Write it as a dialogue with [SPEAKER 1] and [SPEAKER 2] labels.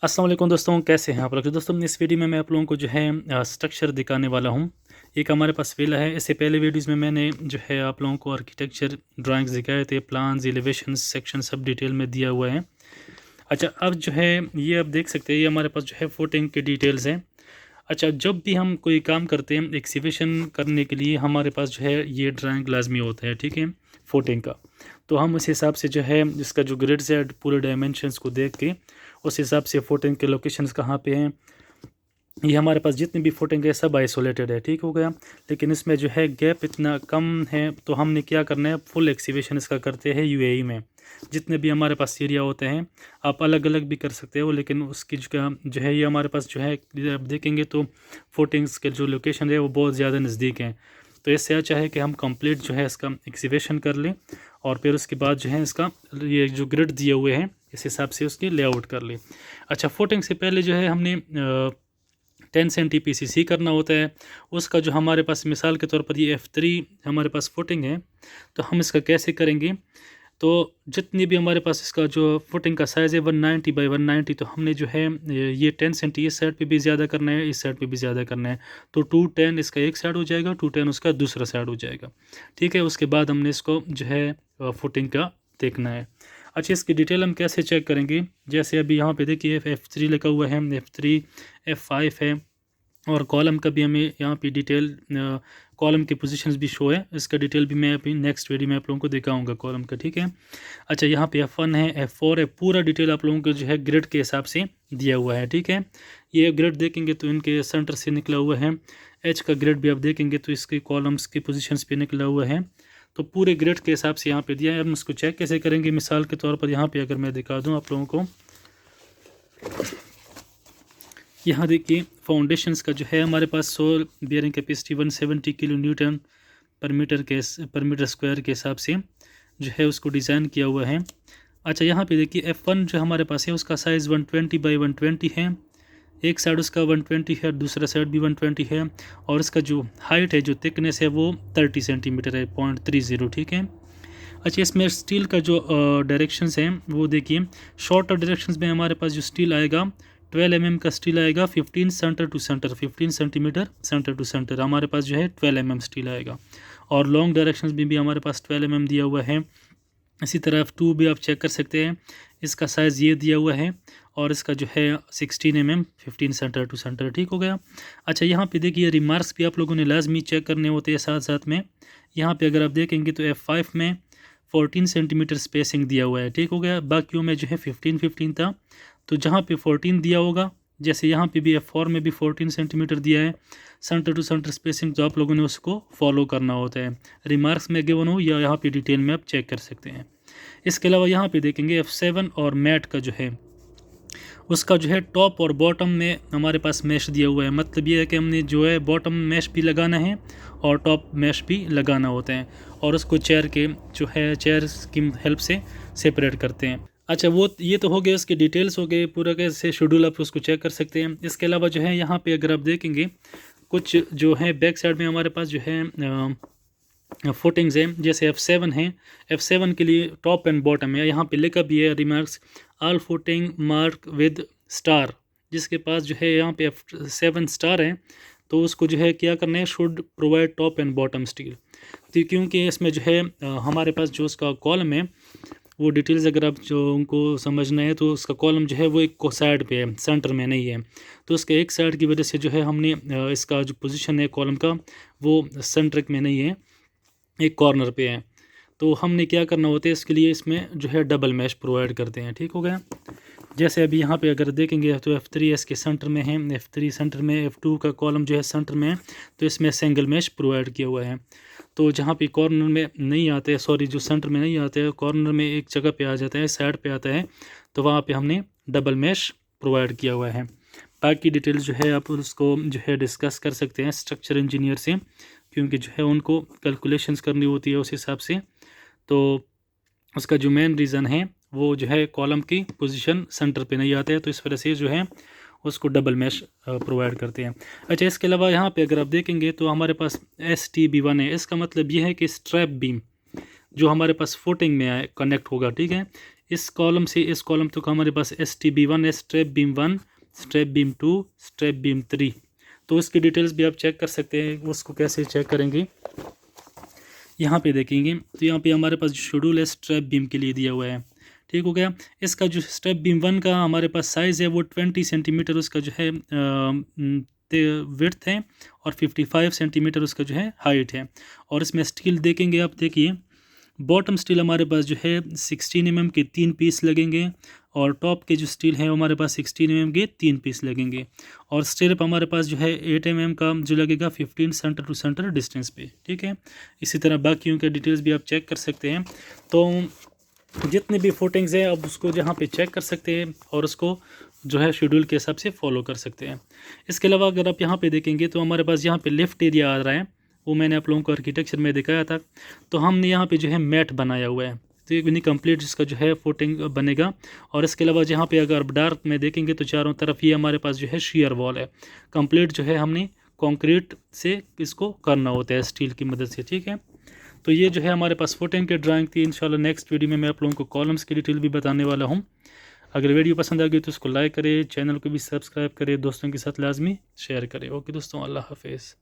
[SPEAKER 1] अस्सलाम वालेकुम दोस्तों, कैसे हैं आप लोग। तो दोस्तों इस वीडियो में मैं आप लोगों को जो है स्ट्रक्चर दिखाने वाला हूं। एक हमारे पास विला है। इससे पहले वीडियोस में मैंने जो है आप लोगों को आर्किटेक्चर ड्राइंग्स दिखाए थे, प्लान्स, एलिवेशन, सेक्शन सब डिटेल में दिया हुआ है। अच्छा, अब जो है ये आप देख सकते हैं, ये हमारे पास जो है फुटिंग के डिटेल्स हैं। अच्छा, जब भी हम कोई काम करते हैं एक्सीबिशन करने के लिए हमारे पास जो है ये ड्राइंग लाजमी होता है, ठीक है, फुटिंग का। तो हम उस हिसाब से जो है इसका जो ग्रिड्स है पूरे डायमेंशंस को देख के उस हिसाब से फुटिंग के लोकेशंस कहाँ पे हैं, ये हमारे पास जितनी भी फुटिंग है सब आइसोलेटेड है, ठीक हो गया। लेकिन इसमें जो है गैप इतना कम है, तो हमने क्या करना है, फुल एक्सीबिशन इसका करते हैं यूएई में। जितने भी हमारे पास एरिया होते हैं आप अलग अलग भी कर सकते हो, लेकिन उसकी जो है ये हमारे पास जो है आप देखेंगे तो फुटिंग्स के जो लोकेशन है वो बहुत ज़्यादा नज़दीक हैं। तो इससे अच्छा है कि हम कंप्लीट जो है इसका एक्सीबिशन कर लें और फिर उसके बाद जो है इसका ये जो ग्रिड दिए हुए हैं इस हिसाब से उसकी लेआउट कर लें। अच्छा, फुटिंग से पहले जो है हमने 10 सेंटी PCC करना होता है। उसका जो हमारे पास मिसाल के तौर पर ये F3 हमारे पास फुटिंग है, तो हम इसका कैसे करेंगे। तो जितनी भी हमारे पास इसका जो फुटिंग का साइज़ है 190 बाई 190, तो हमने जो है ये 10 सेंटी इस साइड पे भी ज़्यादा करना है, इस साइड पे भी ज़्यादा करना है। तो 210 इसका एक साइड हो जाएगा, 210 उसका दूसरा साइड हो जाएगा, ठीक है। उसके बाद हमने इसको जो है फुटिंग का देखना है। अच्छा, इसकी डिटेल हम कैसे चेक करेंगे, जैसे अभी यहाँ पे देखिए F3 लिखा हुआ है, F3 F5 है, और कॉलम का भी हमें यहाँ पे डिटेल कॉलम की पोजीशंस भी शो है। इसका डिटेल भी मैं अभी नेक्स्ट वीडियो में आप लोगों को दिखाऊंगा कॉलम का, ठीक है। अच्छा, यहाँ पे F1 है, F4 है, पूरा डिटेल आप लोगों को जो है ग्रिड के हिसाब से दिया हुआ है, ठीक है। ये ग्रिड देखेंगे तो इनके सेंटर से निकला हुआ है। H का ग्रिड भी आप देखेंगे तो इसके कॉलम्स की पोजिशंस पे निकला हुआ है। तो पूरे ग्रिड के हिसाब से यहाँ पे दिया है। हम इसको चेक कैसे करेंगे, मिसाल के तौर पर यहाँ पे अगर मैं दिखा दूँ आप लोगों को, यहाँ देखिए फाउंडेशंस का जो है हमारे पास soil bearing capacity 170 kilo newton per metre square के हिसाब से जो है उसको डिज़ाइन किया हुआ है। अच्छा, यहाँ पे देखिए F1 जो हमारे पास है उसका साइज़ 120 बाई 120 है। एक साइड उसका 120 है, दूसरा साइड भी 120 है, और इसका जो हाइट है, जो थिकनेस है वो 30 सेंटीमीटर है, 0.30, ठीक है। अच्छा, इसमें स्टील का जो डायरेक्शंस हैं वो देखिए, शॉर्टर डायरेक्शंस में हमारे पास जो स्टील आएगा 12 mm का स्टील आएगा, 15 centre to centre, 15 centimetre centre to centre हमारे पास जो है 12 mm स्टील आएगा। और लॉन्ग डायरेक्शंस में भी हमारे पास 12 mm दिया हुआ है। इसी तरह F2 भी आप चेक कर सकते हैं, इसका साइज़ ये दिया हुआ है, और इसका जो है 16 mm, 15 सेंटर टू सेंटर, ठीक हो गया। अच्छा, यहाँ पे देखिए रिमार्क्स भी आप लोगों ने लाजमी चेक करने होते हैं साथ साथ में। यहाँ पे अगर आप देखेंगे तो F5 में 14 सेंटीमीटर स्पेसिंग दिया हुआ है, ठीक हो गया। बाकियों में जो है 15 था, तो जहाँ पे 14 दिया होगा, जैसे यहाँ पे भी F4 में भी 14 सेंटीमीटर दिया है सेंटर टू सेंटर स्पेसिंग, तो आप लोगों ने उसको फॉलो करना होता है। रिमार्क्स में गिवन हो या यहाँ पे डिटेल में आप चेक कर सकते हैं। इसके अलावा यहाँ पे देखेंगे F7 और मैट का जो है उसका जो है टॉप और बॉटम में हमारे पास मैश दिया हुआ है। मतलब ये है कि हमने जो है बॉटम मैश भी लगाना है और टॉप मैश भी लगाना होता है, और उसको चेयर के जो है चेयर की हेल्प से सेपरेट करते हैं। अच्छा, वो ये तो हो गया, इसके डिटेल्स हो गए, पूरा कैसे शेड्यूल आप उसको चेक कर सकते हैं। इसके अलावा जो है यहाँ पे अगर आप देखेंगे कुछ जो है बैक साइड में हमारे पास जो है फुटिंग्स हैं, जैसे F7 है। F7 के लिए टॉप एंड बॉटम है, यहाँ पे लिखा भी है remarks all footing mark with star. जिसके पास जो है यहाँ पे F7 स्टार है तो उसको जो है क्या करना है, should provide top and bottom steel. तो क्योंकि इसमें जो है हमारे पास जो उसका कॉलम है वो डिटेल्स अगर आप जो उनको समझना है, तो उसका कॉलम जो है वो एक साइड पे है, सेंटर में नहीं है। तो उसके एक साइड की वजह से जो है हमने इसका जो पोजीशन है कॉलम का वो सेंट्रिक में नहीं है, एक कॉर्नर पे है। तो हमने क्या करना होता है, इसके लिए इसमें जो है डबल मैश प्रोवाइड करते हैं, ठीक हो गया। जैसे अभी यहाँ पे अगर देखेंगे तो F3 इसके सेंटर में है, F3 सेंटर में, F2 का कॉलम जो है सेंटर में है, तो इसमें सिंगल मैश प्रोवाइड किया हुआ है। तो जहाँ पे कॉर्नर में नहीं आते हैं, सॉरी जो सेंटर में नहीं आते हैं, कॉर्नर में एक जगह पे आ जाता है, साइड पे आता है, तो वहाँ पे हमने डबल मैश प्रोवाइड किया हुआ है। बाकी डिटेल जो है आप उसको जो है डिस्कस कर सकते हैं स्ट्रक्चर इंजीनियर से, क्योंकि जो है उनको कैलकुलेशंस करनी होती है उस हिसाब से। तो उसका जो मेन रीज़न है वो जो है कॉलम की पोजीशन सेंटर पे नहीं आते हैं, तो इस वजह से जो है उसको डबल मैश प्रोवाइड करते हैं। अच्छा, इसके अलावा यहाँ पे अगर आप देखेंगे तो हमारे पास STB1 है। इसका मतलब ये है कि स्ट्रैप बीम जो हमारे पास फुटिंग में कनेक्ट होगा, ठीक है। इस कॉलम से इस कॉलम तक हमारे पास STB1 है, strap beam 1, strap beam 2, strap beam 3। तो इसकी डिटेल्स भी आप चेक कर सकते हैं। उसको कैसे चेक करेंगे, यहाँ पे देखेंगे तो यहाँ पे हमारे पास जो शेड्यूल है स्ट्रैप बीम के लिए दिया हुआ है। ठीक हो गया। इसका जो स्ट्रैप बीम 1 का हमारे पास साइज़ है वो 20 सेंटीमीटर उसका जो है विड्थ है और 55 सेंटीमीटर उसका जो है हाइट है। और इसमें स्टील देखेंगे आप, देखिए बॉटम स्टील हमारे पास जो है 16 mm के 3 पीस लगेंगे और टॉप के जो स्टील है हमारे पास 16 mm के 3 पीस लगेंगे। और स्टिरअप हमारे पास जो है 8 mm का जो लगेगा 15 सेंटर टू सेंटर डिस्टेंस पे। ठीक है। इसी तरह बाकियों के डिटेल्स भी आप चेक कर सकते हैं। तो जितने भी फुटिंग्स हैं अब उसको जहाँ पे चेक कर सकते हैं और उसको जो है शेड्यूल के हिसाब से फॉलो कर सकते हैं। इसके अलावा अगर आप यहाँ पे देखेंगे तो हमारे पास यहाँ पे लिफ्ट एरिया आ रहा है, वो मैंने आप लोगों को आर्किटेक्चर में दिखाया था। तो हमने यहाँ पे जो है मैट बनाया हुआ है, तो एक कंप्लीट इसका जो है फुटिंग बनेगा। और इसके अलावा जहाँ पे अगर डार्क में देखेंगे तो चारों तरफ ये हमारे पास जो है शेयर वॉल है, कंप्लीट जो है हमने कंक्रीट से इसको करना होता है स्टील की मदद से। ठीक है। तो ये जो है हमारे पास फुटिंग की ड्राइंग थी। इंशाल्लाह नेक्स्ट वीडियो में मैं आप लोगों को कॉलम्स की डिटेल भी बताने वाला हूँ। अगर वीडियो पसंद आ गई तो उसको लाइक करें, चैनल को भी सब्सक्राइब करें, दोस्तों के साथ लाजमी शेयर करें। ओके दोस्तों, अल्लाह हाफिज़।